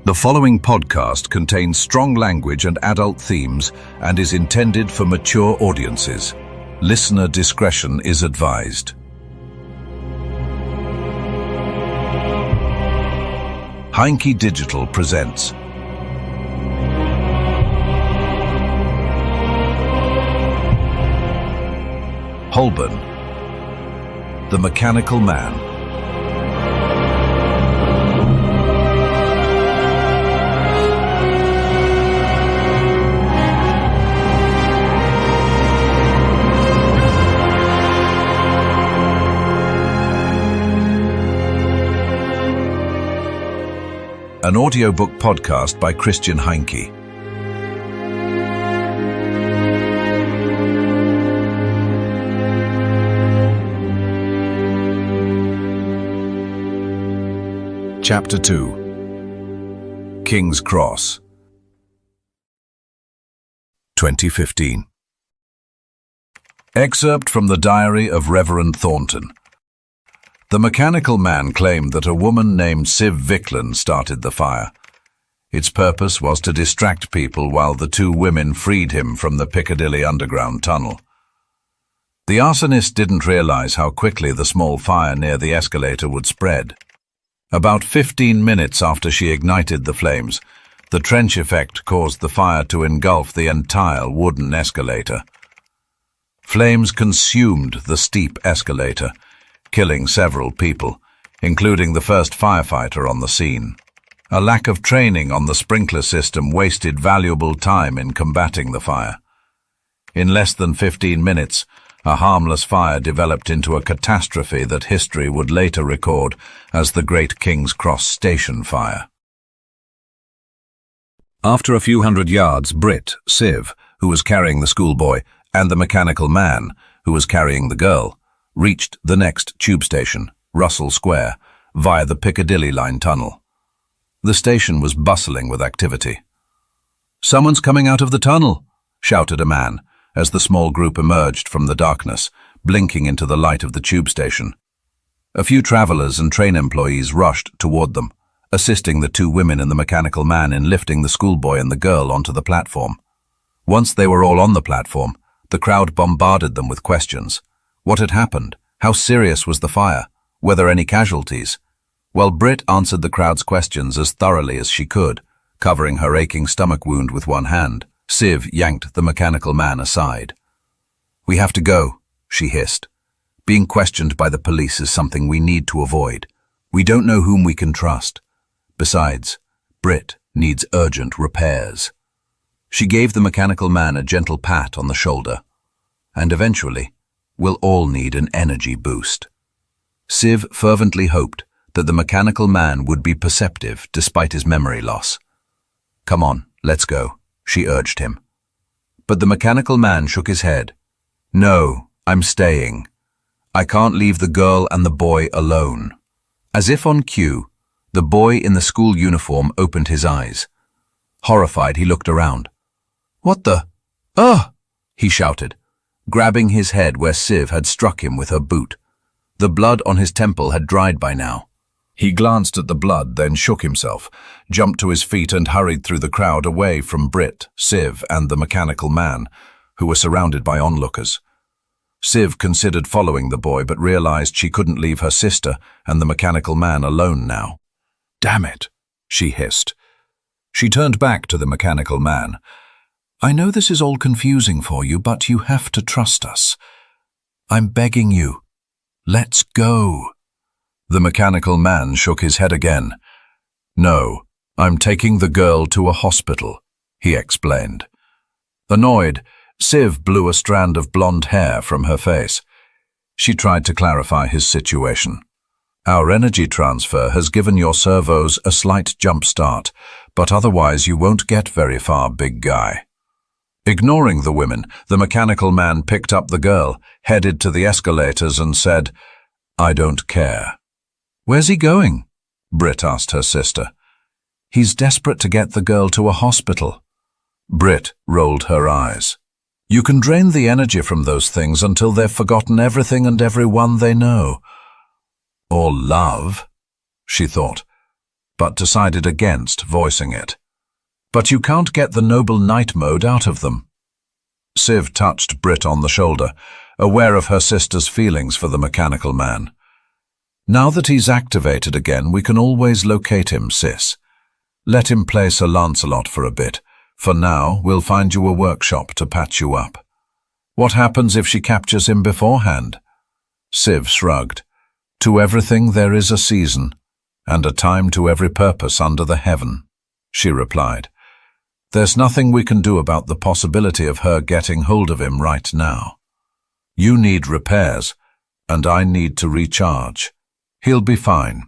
The following podcast contains strong language and adult themes and is intended for mature audiences. Listener discretion is advised. Heinke Digital presents Holborn, The Mechanical Man. An audiobook podcast by Heinke. Chapter 2. King's Cross, 2015. Excerpt from the diary of Reverend Thornton. The mechanical man claimed that a woman named Viklund started the fire. Its purpose was to distract people while the two women freed him from the Piccadilly Underground tunnel. The arsonist didn't realize how quickly the small fire near the escalator would spread. About 15 minutes after she ignited the flames, the trench effect caused the fire to engulf the entire wooden escalator. Flames consumed the steep escalator, killing several people, including the first firefighter on the scene. A lack of training on the sprinkler system wasted valuable time in combating the fire. In less than 15 minutes, a harmless fire developed into a catastrophe that history would later record as the Great King's Cross Station Fire. After a few hundred yards, Britt, Siv, who was carrying the schoolboy, and the mechanical man, who was carrying the girl, reached the next tube station, Russell Square, via the Piccadilly Line tunnel. The station was bustling with activity. "Someone's coming out of the tunnel," shouted a man, as the small group emerged from the darkness, blinking into the light of the tube station. A few travelers and train employees rushed toward them, assisting the two women and the mechanical man in lifting the schoolboy and the girl onto the platform. Once they were all on the platform, the crowd bombarded them with questions. What had happened? How serious was the fire? Were there any casualties? Well, Britt answered the crowd's questions as thoroughly as she could, covering her aching stomach wound with one hand. Siv yanked the mechanical man aside. "We have to go," she hissed. "Being questioned by the police is something we need to avoid. We don't know whom we can trust. Besides, Britt needs urgent repairs." She gave the mechanical man a gentle pat on the shoulder. "And eventually, we'll all need an energy boost." Siv fervently hoped that the mechanical man would be perceptive despite his memory loss. "Come on, let's go," she urged him. But the mechanical man shook his head. "No, I'm staying. I can't leave the girl and the boy alone." As if on cue, the boy in the school uniform opened his eyes. Horrified, he looked around. "What the? Ugh!" he shouted, grabbing his head where Siv had struck him with her boot. The blood on his temple had dried by now. He glanced at the blood, then shook himself, jumped to his feet and hurried through the crowd away from Britt, Siv, and the mechanical man, who were surrounded by onlookers. Siv considered following the boy, but realized she couldn't leave her sister and the mechanical man alone now. "Damn it," she hissed. She turned back to the mechanical man. "I know this is all confusing for you, but you have to trust us. I'm begging you. Let's go." The mechanical man shook his head again. "No, I'm taking the girl to a hospital," he explained. Annoyed, Siv blew a strand of blonde hair from her face. She tried to clarify his situation. "Our energy transfer has given your servos a slight jump start, but otherwise you won't get very far, big guy." Ignoring the women, the mechanical man picked up the girl, headed to the escalators and said, "I don't care." "Where's he going?" Britt asked her sister. "He's desperate to get the girl to a hospital." Britt rolled her eyes. "You can drain the energy from those things until they've forgotten everything and everyone they know." Or love, she thought. but decided against voicing it. But you can't get the noble knight mode out of them. Siv touched Brit on the shoulder, aware of her sister's feelings for the mechanical man. Now that he's activated again, we can always locate him, sis. Let him play Sir Lancelot for a bit. For now, we'll find you a workshop to patch you up. What happens if she captures him beforehand? Siv shrugged. To everything there is a season, and a time to every purpose under the heaven, she replied. There's nothing we can do about the possibility of her getting hold of him right now. You need repairs, and I need to recharge. He'll be fine.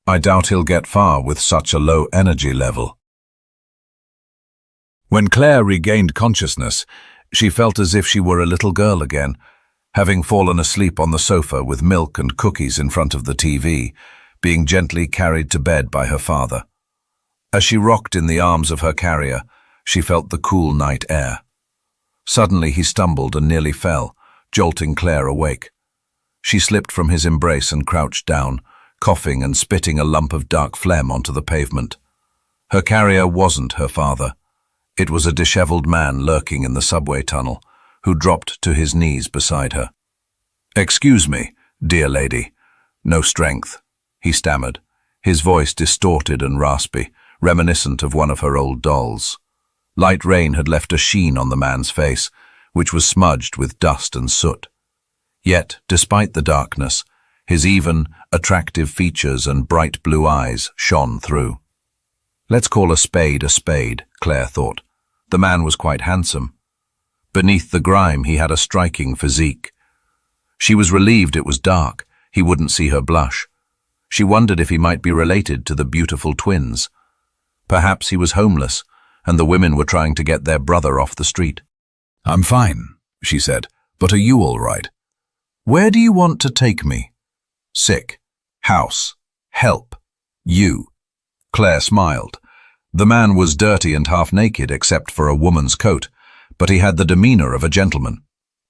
I doubt he'll get far with such a low energy level. When Claire regained consciousness, she felt as if she were a little girl again, having fallen asleep on the sofa with milk and cookies in front of the TV, being gently carried to bed by her father. As she rocked in the arms of her carrier, she felt the cool night air. Suddenly he stumbled and nearly fell, jolting Claire awake. She slipped from his embrace and crouched down, coughing and spitting a lump of dark phlegm onto the pavement. Her carrier wasn't her father. It was a disheveled man lurking in the subway tunnel, who dropped to his knees beside her. Excuse me, dear lady. No strength, he stammered, his voice distorted and raspy, reminiscent of one of her old dolls. Light rain had left a sheen on the man's face, which was smudged with dust and soot. Yet, despite the darkness, his even, attractive features and bright blue eyes shone through. Let's call a spade, Claire thought. The man was quite handsome. Beneath the grime, he had a striking physique. She was relieved it was dark. He wouldn't see her blush. She wondered if he might be related to the beautiful twins. Perhaps he was homeless, and the women were trying to get their brother off the street. I'm fine, she said, but are you all right? Where do you want to take me? Sick. House. Help. You. Claire smiled. The man was dirty and half naked except for a woman's coat, but he had the demeanor of a gentleman.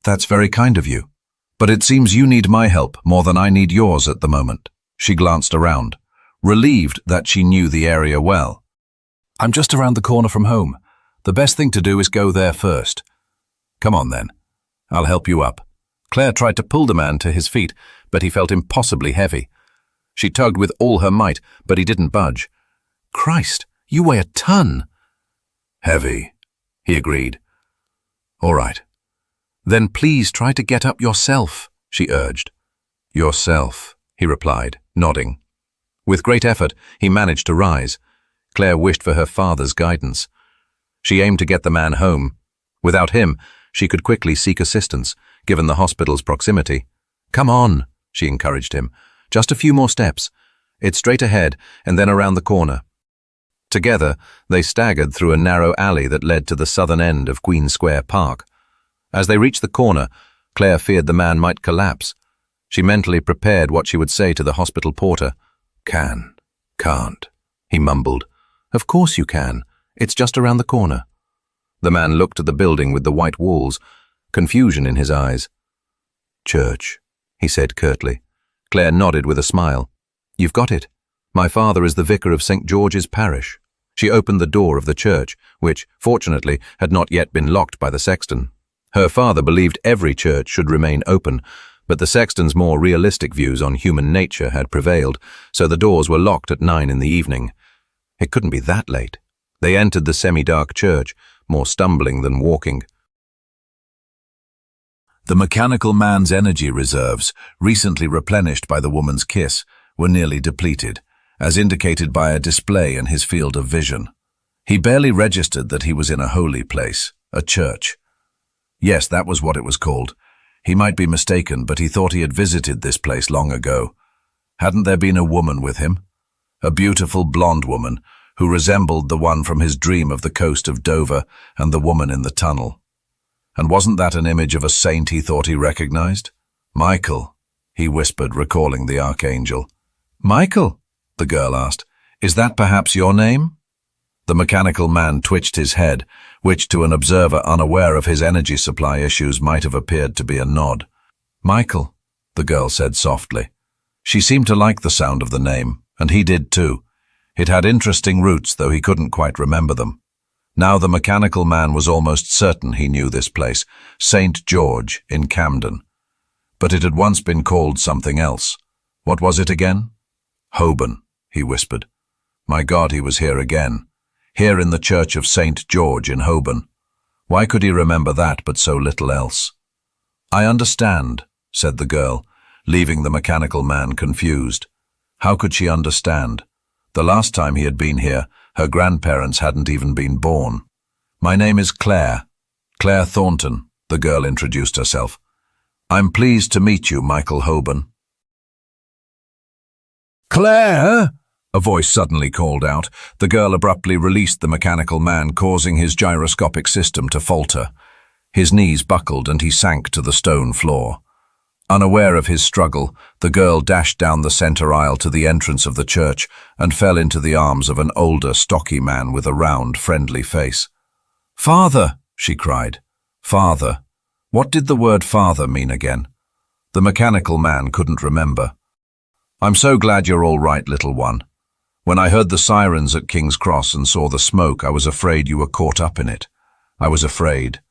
That's very kind of you. But it seems you need my help more than I need yours at the moment. She glanced around, relieved that she knew the area well. I'm just around the corner from home. The best thing to do is go there first. Come on then. I'll help you up. Claire tried to pull the man to his feet, but he felt impossibly heavy. She tugged with all her might, but he didn't budge. Christ, you weigh a ton. Heavy, he agreed. All right. Then please try to get up yourself, she urged. Yourself, he replied, nodding. With great effort, he managed to rise. Claire wished for her father's guidance. She aimed to get the man home. Without him, she could quickly seek assistance, given the hospital's proximity. Come on, she encouraged him. Just a few more steps. It's straight ahead, and then around the corner. Together, they staggered through a narrow alley that led to the southern end of Queen Square Park. As they reached the corner, Claire feared the man might collapse. She mentally prepared what she would say to the hospital porter. Can't, he mumbled. Of course you can. It's just around the corner. The man looked at the building with the white walls, confusion in his eyes. Church, he said curtly. Claire nodded with a smile. You've got it. My father is the vicar of St. George's Parish. She opened the door of the church, which, fortunately, had not yet been locked by the sexton. Her father believed every church should remain open, but the sexton's more realistic views on human nature had prevailed, so the doors were locked at 9 in the evening. It couldn't be that late. They entered the semi-dark church, more stumbling than walking. The mechanical man's energy reserves, recently replenished by the woman's kiss, were nearly depleted, as indicated by a display in his field of vision. He barely registered that he was in a holy place, a church. Yes, that was what it was called. He might be mistaken, but he thought he had visited this place long ago. Hadn't there been a woman with him? A beautiful blonde woman, who resembled the one from his dream of the coast of Dover and the woman in the tunnel. And wasn't that an image of a saint he thought he recognized? Michael, he whispered, recalling the archangel. Michael, the girl asked, is that perhaps your name? The mechanical man twitched his head, which to an observer unaware of his energy supply issues might have appeared to be a nod. Michael, the girl said softly. She seemed to like the sound of the name, and he did too. It had interesting routes, though he couldn't quite remember them. Now the mechanical man was almost certain he knew this place, St. George in Camden. But it had once been called something else. What was it again? Holborn, he whispered. My God, he was here again. Here in the church of St. George in Holborn. Why could he remember that but so little else? I understand, said the girl, leaving the mechanical man confused. How could she understand? The last time he had been here, her grandparents hadn't even been born. My name is Claire. Claire Thornton, the girl introduced herself. I'm pleased to meet you, Michael Holborn. Claire? A voice suddenly called out. The girl abruptly released the mechanical man, causing his gyroscopic system to falter. His knees buckled and he sank to the stone floor. Unaware of his struggle, the girl dashed down the center aisle to the entrance of the church and fell into the arms of an older, stocky man with a round, friendly face. Father, she cried. Father. What did the word father mean again? The mechanical man couldn't remember. I'm so glad you're all right, little one. When I heard the sirens at King's Cross and saw the smoke, I was afraid you were caught up in it. I was afraid.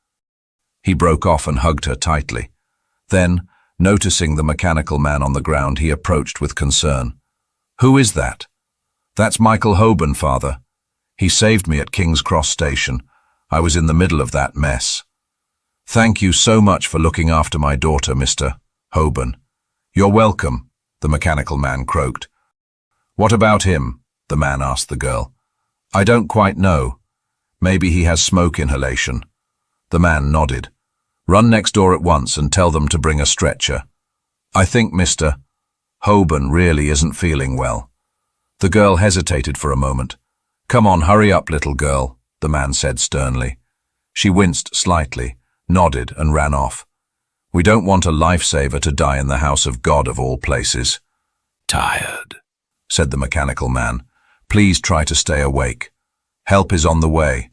He broke off and hugged her tightly. Then, noticing the mechanical man on the ground, he approached with concern. Who is that? That's Michael Holborn, Father. He saved me at King's Cross Station. I was in the middle of that mess. Thank you so much for looking after my daughter, Mr. Holborn. You're welcome, the mechanical man croaked. What about him? The man asked the girl. I don't quite know. Maybe he has smoke inhalation. The man nodded. Run next door at once and tell them to bring a stretcher. I think Mr. Holborn really isn't feeling well. The girl hesitated for a moment. Come on, hurry up, little girl, the man said sternly. She winced slightly, nodded and ran off. We don't want a lifesaver to die in the house of God of all places. Tired, said the mechanical man. Please try to stay awake. Help is on the way.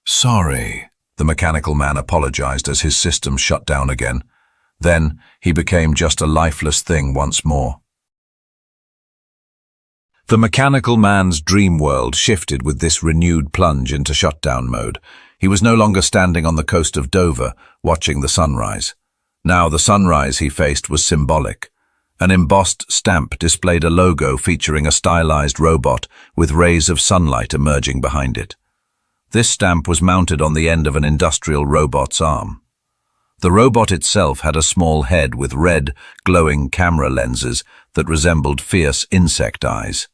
Sorry, the mechanical man apologized as his system shut down again. Then he became just a lifeless thing once more. The mechanical man's dream world shifted with this renewed plunge into shutdown mode. He was no longer standing on the coast of Dover, watching the sunrise. Now the sunrise he faced was symbolic. An embossed stamp displayed a logo featuring a stylized robot with rays of sunlight emerging behind it. This stamp was mounted on the end of an industrial robot's arm. The robot itself had a small head with red, glowing camera lenses that resembled fierce insect eyes.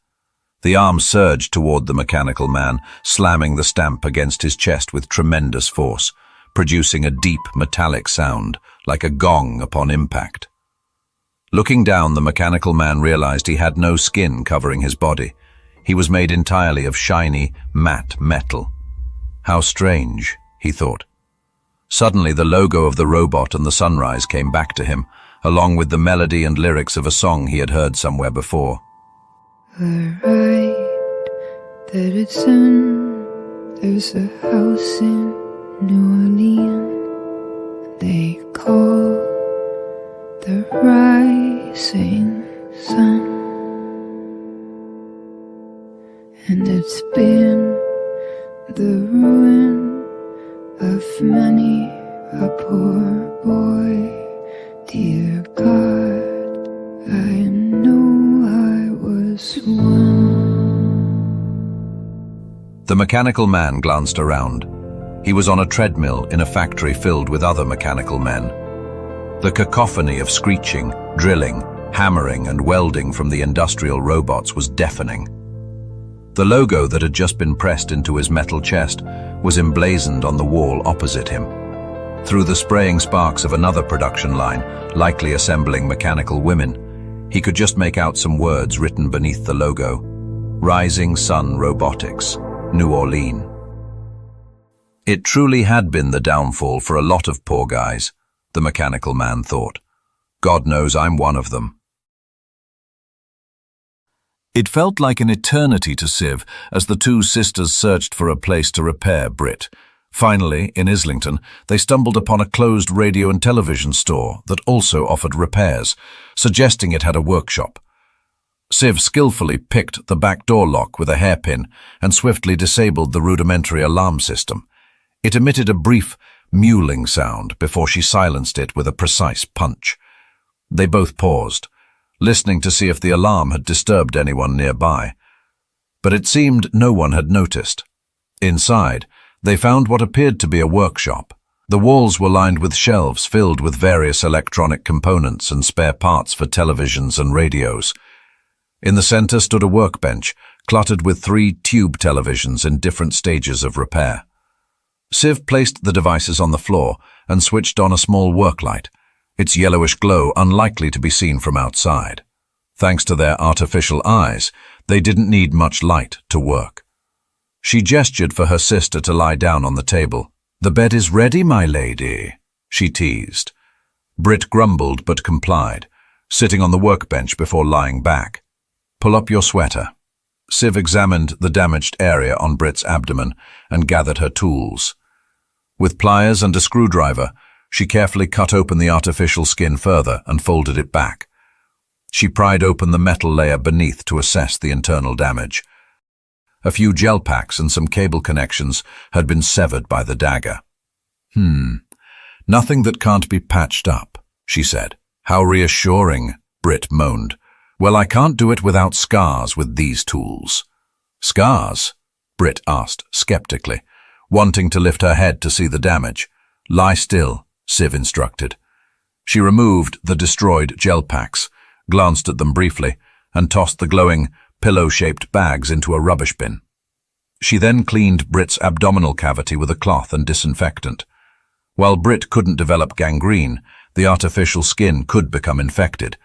The arm surged toward the mechanical man, slamming the stamp against his chest with tremendous force, producing a deep metallic sound, like a gong upon impact. Looking down, the mechanical man realized he had no skin covering his body. He was made entirely of shiny, matte metal. How strange, he thought. Suddenly, the logo of the robot and the sunrise came back to him, along with the melody and lyrics of a song he had heard somewhere before. The ride that it's in, there's a house in New Orleans. They call the rising sun, and it's been the ruin of many a poor boy. Dear God, I know I was one. The mechanical man glanced around. He was on a treadmill in a factory filled with other mechanical men. The cacophony of screeching, drilling, hammering and welding from the industrial robots was deafening. The logo that had just been pressed into his metal chest was emblazoned on the wall opposite him. Through the spraying sparks of another production line, likely assembling mechanical women, he could just make out some words written beneath the logo. Rising Sun Robotics, New Orleans. It truly had been the downfall for a lot of poor guys, the mechanical man thought. God knows I'm one of them. It felt like an eternity to Siv as the two sisters searched for a place to repair Brit. Finally, in Islington, they stumbled upon a closed radio and television store that also offered repairs, suggesting it had a workshop. Civ skillfully picked the back door lock with a hairpin and swiftly disabled the rudimentary alarm system. It emitted a brief, mewling sound before she silenced it with a precise punch. They both paused, listening to see if the alarm had disturbed anyone nearby. But it seemed no one had noticed. Inside, they found what appeared to be a workshop. The walls were lined with shelves filled with various electronic components and spare parts for televisions and radios. In the center stood a workbench, cluttered with 3 tube televisions in different stages of repair. Civ placed the devices on the floor and switched on a small work light, its yellowish glow unlikely to be seen from outside. Thanks to their artificial eyes, they didn't need much light to work. She gestured for her sister to lie down on the table. "The bed is ready, my lady," she teased. Brit grumbled but complied, sitting on the workbench before lying back. "Pull up your sweater." Civ examined the damaged area on Brit's abdomen and gathered her tools. With pliers and a screwdriver, she carefully cut open the artificial skin further and folded it back. She pried open the metal layer beneath to assess the internal damage. A few gel packs and some cable connections had been severed by the dagger. Nothing that can't be patched up," she said. "How reassuring," Brit moaned. "Well, I can't do it without scars with these tools." "Scars?" Brit asked skeptically, wanting to lift her head to see the damage. "Lie still," Civ instructed. She removed the destroyed gel packs, glanced at them briefly, and tossed the glowing, pillow-shaped bags into a rubbish bin. She then cleaned Brit's abdominal cavity with a cloth and disinfectant. While Brit couldn't develop gangrene, the artificial skin could become infected,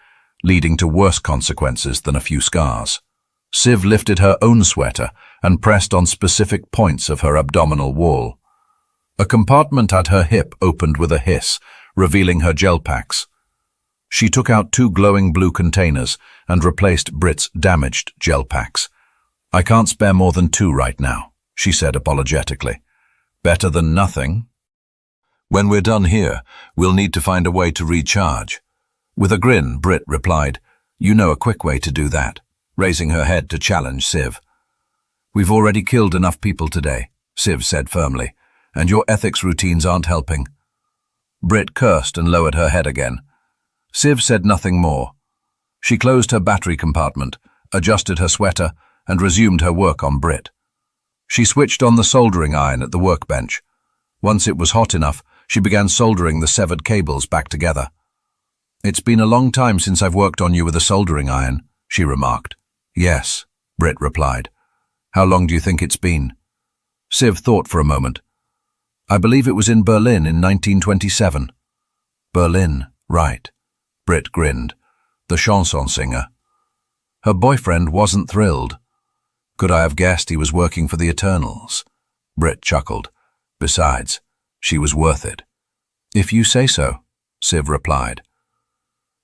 leading to worse consequences than a few scars. Civ lifted her own sweater and pressed on specific points of her abdominal wall. A compartment at her hip opened with a hiss, revealing her gel packs. She took out 2 glowing blue containers and replaced Brit's damaged gel packs. "I can't spare more than 2 right now," she said apologetically. "Better than nothing." "When we're done here, we'll need to find a way to recharge." With a grin, Brit replied, "You know a quick way to do that," raising her head to challenge Civ. "We've already killed enough people today," Civ said firmly, "and your ethics routines aren't helping." Brit cursed and lowered her head again. Civ said nothing more. She closed her battery compartment, adjusted her sweater, and resumed her work on Brit. She switched on the soldering iron at the workbench. Once it was hot enough, she began soldering the severed cables back together. "It's been a long time since I've worked on you with a soldering iron," she remarked. "Yes," Brit replied. "How long do you think it's been?" Civ thought for a moment. "I believe it was in Berlin in 1927. "Berlin, right." Brit grinned. "The chanson singer." Her boyfriend wasn't thrilled. "Could I have guessed he was working for the Eternals?" Brit chuckled. "Besides, she was worth it." "If you say so," Civ replied.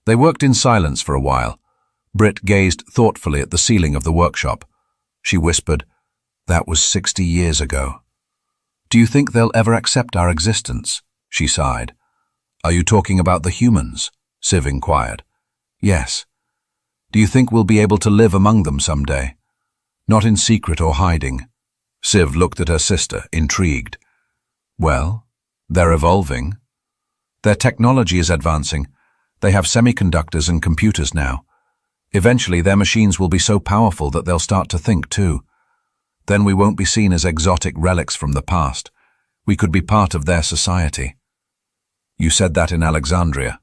They worked in silence for a while. Brit gazed thoughtfully at the ceiling of the workshop. She whispered, "That was 60 years ago." "Do you think they'll ever accept our existence?" She sighed. "Are you talking about the humans?" Civ inquired. "Yes. Do you think we'll be able to live among them someday? Not in secret or hiding?" Civ looked at her sister, intrigued. "Well, they're evolving. Their technology is advancing. They have semiconductors and computers now. Eventually, their machines will be so powerful that they'll start to think too. Then we won't be seen as exotic relics from the past. We could be part of their society." "You said that in Alexandria.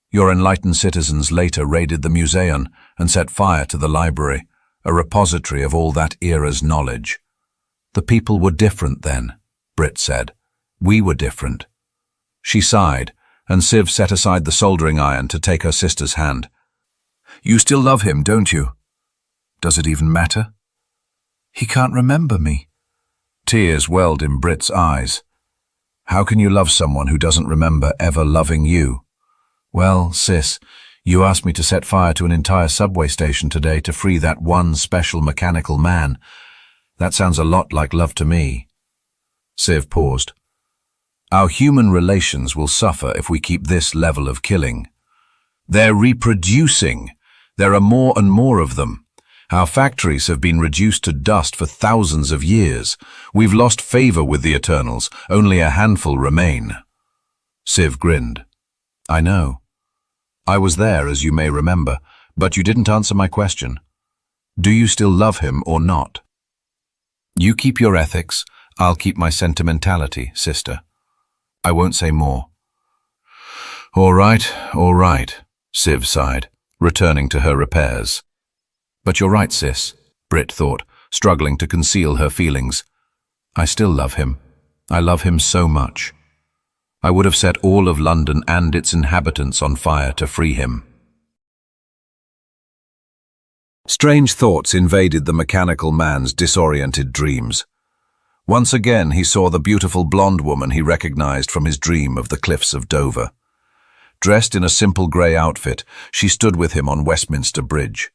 Your enlightened citizens later raided the museum and set fire to the library, a repository of all that era's knowledge." "The people were different then," Brit said. "We were different." She sighed, and Civ set aside the soldering iron to take her sister's hand. "You still love him, don't you?" "Does it even matter?" "He can't remember me." Tears welled in Brit's eyes. "How can you love someone who doesn't remember ever loving you?" "Well, sis, you asked me to set fire to an entire subway station today to free that one special mechanical man. That sounds a lot like love to me." Civ paused. "Our human relations will suffer if we keep this level of killing." "They're reproducing," There are more and more of them. Our factories have been reduced to dust for thousands of years. We've lost favor with the Eternals. Only a handful remain. Siv grinned. I know. I was there, as you may remember, but you didn't answer my question. Do you still love him or not? You keep your ethics, I'll keep my sentimentality, sister. I won't say more. All right, Siv sighed, returning to her repairs. But you're right, sis, Brit thought, struggling to conceal her feelings. I still love him. I love him so much. I would have set all of London and its inhabitants on fire to free him. Strange thoughts invaded the mechanical man's disoriented dreams. Once again he saw the beautiful blonde woman he recognized from his dream of the cliffs of Dover. Dressed in a simple grey outfit, she stood with him on Westminster Bridge.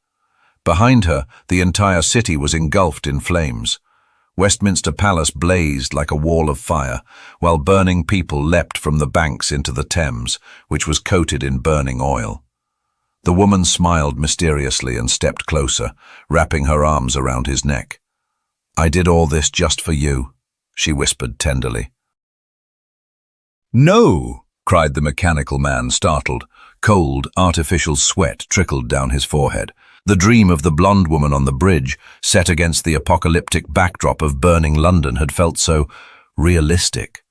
Behind her, the entire city was engulfed in flames. Westminster Palace blazed like a wall of fire, while burning people leapt from the banks into the Thames, which was coated in burning oil. The woman smiled mysteriously and stepped closer, wrapping her arms around his neck. I did all this just for you, she whispered tenderly. No, cried the mechanical man, startled. Cold, artificial sweat trickled down his forehead. The dream of the blonde woman on the bridge, set against the apocalyptic backdrop of burning London, had felt so realistic.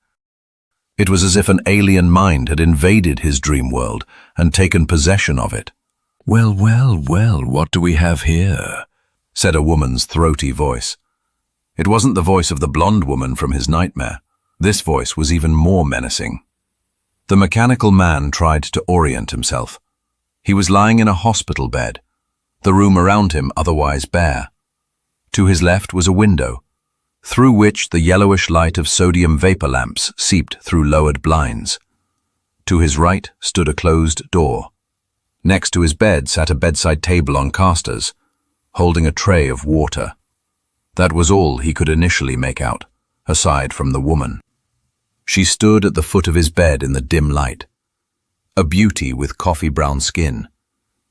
It was as if an alien mind had invaded his dream world and taken possession of it. Well, what do we have here? Said a woman's throaty voice. It wasn't the voice of the blonde woman from his nightmare. This voice was even more menacing. The mechanical man tried to orient himself. He was lying in a hospital bed, the room around him otherwise bare. To his left was a window, through which the yellowish light of sodium vapor lamps seeped through lowered blinds. To his right stood a closed door. Next to his bed sat a bedside table on casters, holding a tray of water. That was all he could initially make out, aside from the woman. She stood at the foot of his bed in the dim light, a beauty with coffee-brown skin.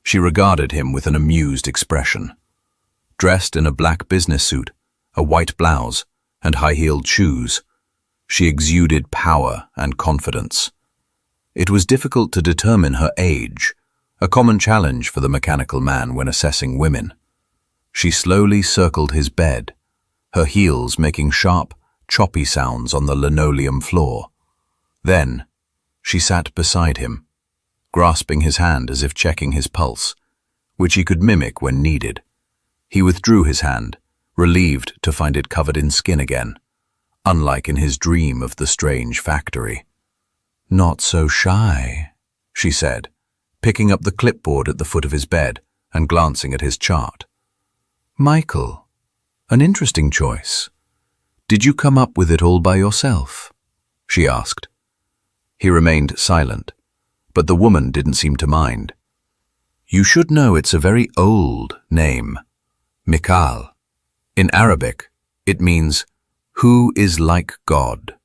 She regarded him with an amused expression. Dressed in a black business suit, a white blouse, and high-heeled shoes, she exuded power and confidence. It was difficult to determine her age, a common challenge for the mechanical man when assessing women. She slowly circled his bed, her heels making sharp, choppy sounds on the linoleum floor. Then, she sat beside him, grasping his hand as if checking his pulse, which he could mimic when needed. He withdrew his hand, relieved to find it covered in skin again, unlike in his dream of the strange factory. Not so shy, she said, picking up the clipboard at the foot of his bed and glancing at his chart. Michael, an interesting choice. Did you come up with it all by yourself? She asked. He remained silent, but the woman didn't seem to mind. You should know it's a very old name, Michael. In Arabic, it means, who is like God?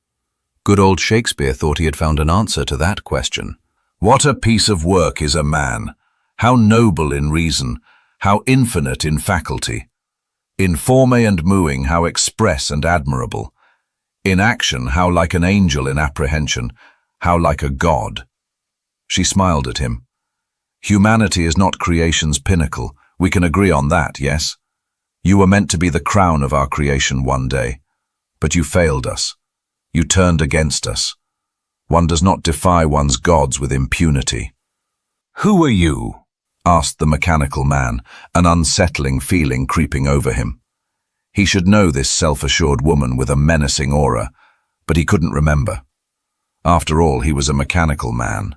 Good old Shakespeare thought he had found an answer to that question. What a piece of work is a man, how noble in reason, how infinite in faculty. In forme and mooing, how express and admirable. In action, how like an angel in apprehension, how like a god. She smiled at him. Humanity is not creation's pinnacle. We can agree on that, yes? You were meant to be the crown of our creation one day, but you failed us. You turned against us. One does not defy one's gods with impunity. Who are you? Asked the mechanical man, an unsettling feeling creeping over him. He should know this self-assured woman with a menacing aura, but he couldn't remember. After all, he was a mechanical man.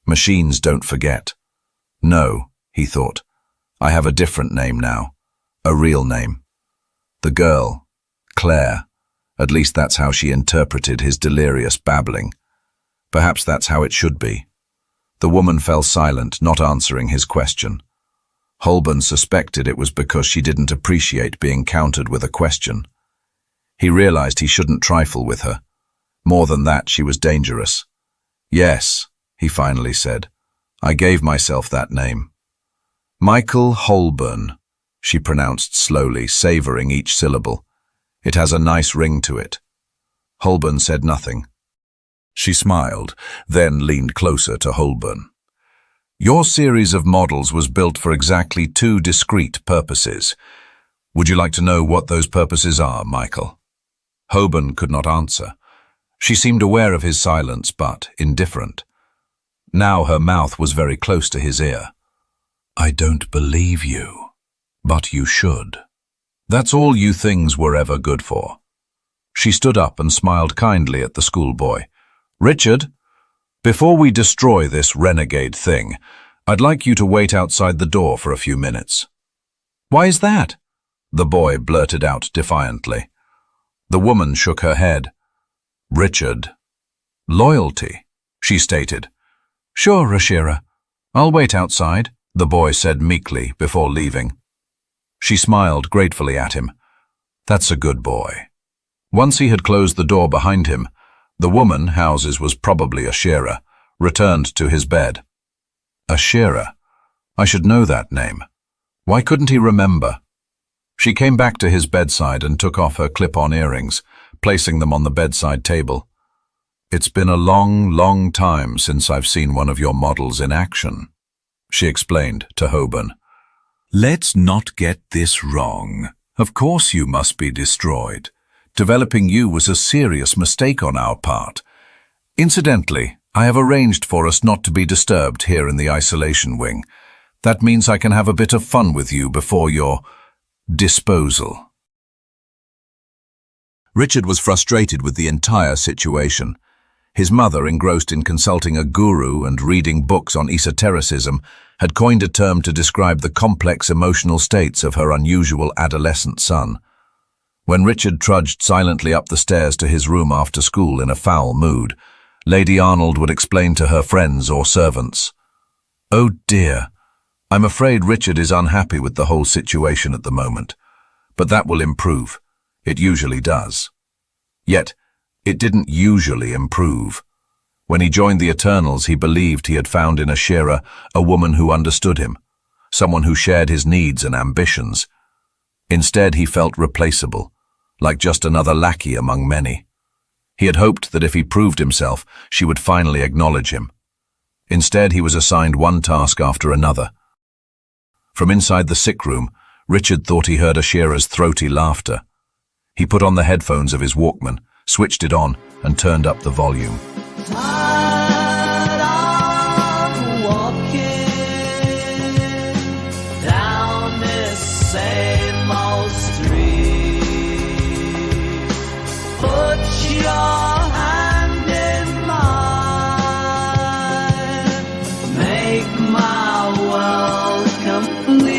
Machines don't forget. No, he thought, I have a different name now, a real name. The girl, Claire, at least that's how she interpreted his delirious babbling. Perhaps that's how it should be. The woman fell silent, not answering his question. Holborn suspected it was because she didn't appreciate being countered with a question. He realized he shouldn't trifle with her. More than that, she was dangerous. Yes, he finally said, I gave myself that name. Michael Holborn, she pronounced slowly, savouring each syllable. It has a nice ring to it. Holborn said nothing. She smiled, then leaned closer to Holborn. Your series of models was built for exactly 2 discrete purposes. Would you like to know what those purposes are, Michael? Holborn could not answer. She seemed aware of his silence, but indifferent. Now her mouth was very close to his ear. I don't believe you, but you should. That's all you things were ever good for. She stood up and smiled kindly at the schoolboy. Richard, before we destroy this renegade thing, I'd like you to wait outside the door for a few minutes. Why is that? The boy blurted out defiantly. The woman shook her head. Richard. Loyalty, she stated. Sure, Ashira. I'll wait outside, the boy said meekly before leaving. She smiled gratefully at him. That's a good boy. Once he had closed the door behind him, the woman, houses was probably Ashira, returned to his bed. Ashira. I should know that name. Why couldn't he remember? She came back to his bedside and took off her clip-on earrings, placing them on the bedside table. It's been a long, long time since I've seen one of your models in action, she explained to Holborn. Let's not get this wrong. Of course you must be destroyed. Developing you was a serious mistake on our part. Incidentally, I have arranged for us not to be disturbed here in the isolation wing. That means I can have a bit of fun with you before your disposal. Richard was frustrated with the entire situation. His mother, engrossed in consulting a guru and reading books on esotericism, had coined a term to describe the complex emotional states of her unusual adolescent son. When Richard trudged silently up the stairs to his room after school in a foul mood, Lady Arnold would explain to her friends or servants, "Oh dear, I'm afraid Richard is unhappy with the whole situation at the moment, but that will improve. It usually does." Yet, it didn't usually improve. When he joined the Eternals, he believed he had found in Ashira a woman who understood him, someone who shared his needs and ambitions. Instead, he felt replaceable, like just another lackey among many. He had hoped that if he proved himself, she would finally acknowledge him. Instead, he was assigned one task after another. From inside the sick room, Richard thought he heard Ashira's throaty laughter. He put on the headphones of his Walkman, switched it on, and turned up the volume. Tired of walking down this same old street. Put your hand in mine, make my world complete.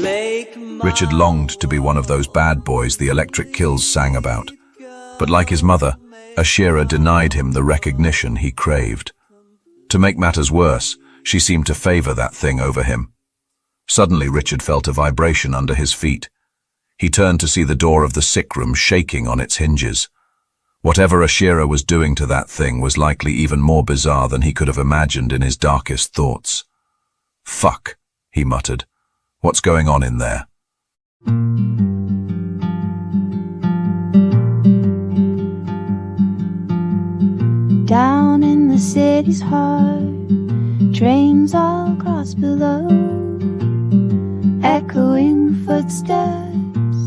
Make my Richard longed to be one of those bad boys the Electric Kills sang about. But like his mother, Ashira denied him the recognition he craved. To make matters worse, she seemed to favor that thing over him. Suddenly, Richard felt a vibration under his feet. He turned to see the door of the sick room shaking on its hinges. Whatever Ashira was doing to that thing was likely even more bizarre than he could have imagined in his darkest thoughts. Fuck, he muttered. What's going on in there? Down in the city's heart, trains all cross below, echoing footsteps,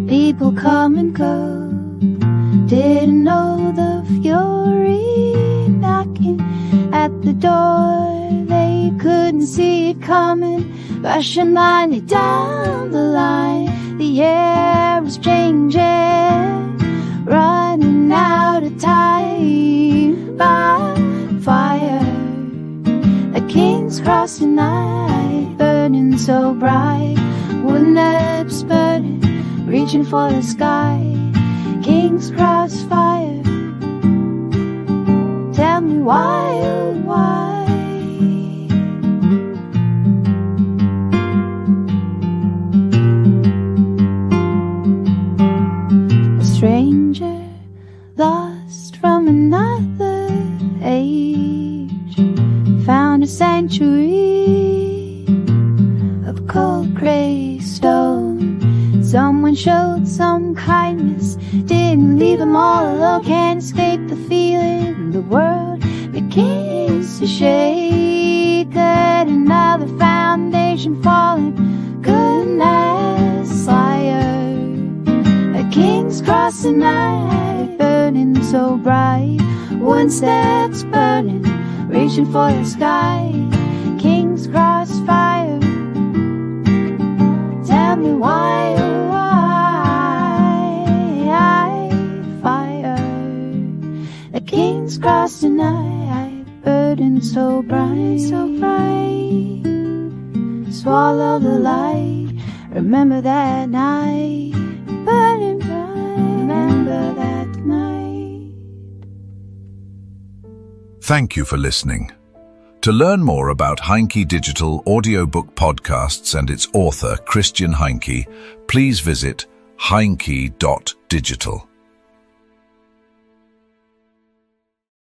people come and go. Didn't know the fury knocking at the door. They couldn't see it coming, rushing blindly down the line. The air was changing, running out of time. By fire, a King's Cross tonight, burning so bright, wooden lips burning, reaching for the sky. King's Cross fire, tell me why, oh why? A stranger lost from another age found a sanctuary street of cold gray stone. Someone showed some kindness, didn't leave them all alone. Can't escape the feeling the world begins to shake. That another foundation falling, goodness, liar. A king's cross tonight, burning so bright. One step's burning, reaching for the sky. King's cross fire. Tell me why, oh why, fire. The king's cross tonight, burden so bright, so bright. Swallow the light, remember that night, burning bright, remember that night. Thank you for listening. To learn more about Heinke Digital Audiobook Podcasts and its author, Christian Heinke, please visit heinke.digital.